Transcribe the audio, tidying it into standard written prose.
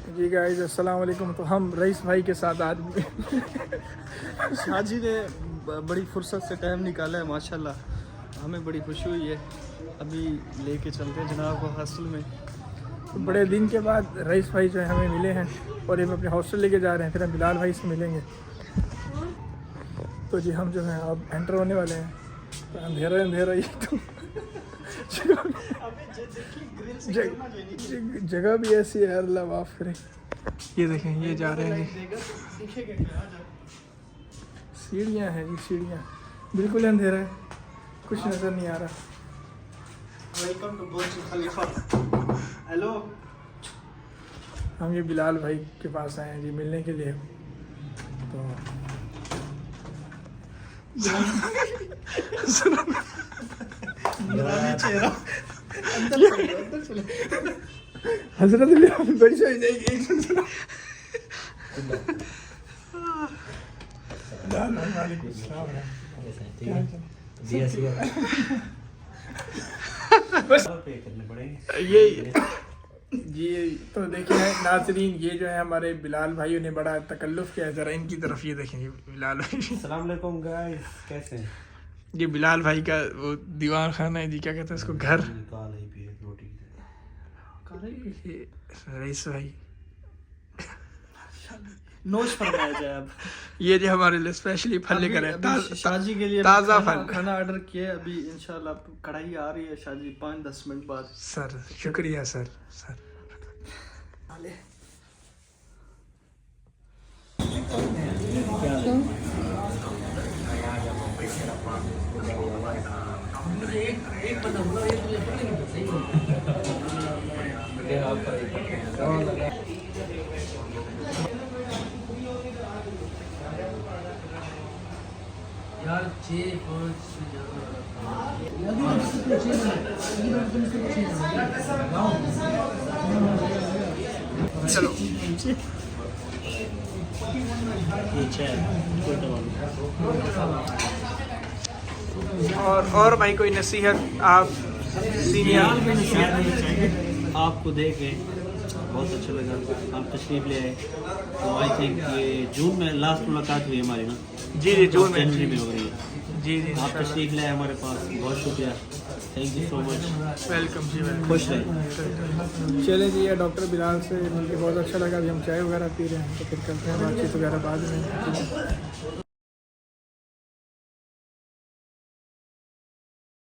जी guys अस्सलाम वालेकुम। तो हम रईस भाई के साथ आज शाजी ने बड़ी फुर्सत से टाइम निकाला है माशाल्लाह, हमें बड़ी खुशी हुई है। अभी लेके चलते हैं जनाब को हॉस्टल में। तो बड़े दिन के बाद रईस भाई जो है हमें मिले हैं और हम अपने हॉस्टल लेके जा रहे हैं, फिर हम बिलाल भाई से मिलेंगे। तो जी हम जो है अब एंटर होने वाले हैं। तो अंधेरा ही तो जगह भी ऐसी है, अल्लाह माफ़ करे। ये देखें, ये जा रहे हैं जी, सीढ़ियाँ हैं जी, सीढ़ियाँ बिल्कुल अंधेरा है, कुछ नज़र नहीं आ रहा। Welcome to Burj Khalifa. Hello, हम ये बिलाल भाई के पास आए हैं जी मिलने के लिए। तो चेहरा हजरत बड़ी सही जाएगी। ये जी तो देखिए नाजरीन, ये जो है हमारे बिलाल भाइयों ने बड़ा तकल्लुफ़ किया है। ज़रा इनकी तरफ ये देखें, ये बिलाल भाई। अस्सलाम वालेकुम गाइस, कैसे हैं? ये बिलाल भाई का वो दीवार खाना है जी, क्या कहते हैं इसको, घर। रईस भाई नोश फरमाया जाए। अब ये जो हमारे लिए स्पेशली फल लेकर आए, शाजी के लिए ताज़ा फल खाना ऑर्डर किया है। अभी इंशाल्लाह कढ़ाई आ रही है शाजी 5-10 मिनट बाद। सर शुक्रिया सर। चलो और भाई कोई नसीहत आप सीनियर आपको देख के बहुत अच्छा लगा, आप तशरीफ ले आए। तो आई थिंक ये जून में लास्ट मुलाकात हुई हमारी ना। जी जून में, जनवरी में हो रही है। जी आप तशरीफ ले आए हमारे पास, बहुत शुक्रिया, thank you so much. Welcome जी, वेलकम। खुश रहें। चले जी, ये डॉक्टर बिलाल से मिलकर बहुत अच्छा लगा। अभी हम चाय वगैरह पी रहे हैं, तो फिर करते हैं बातचीत वगैरह बाद में।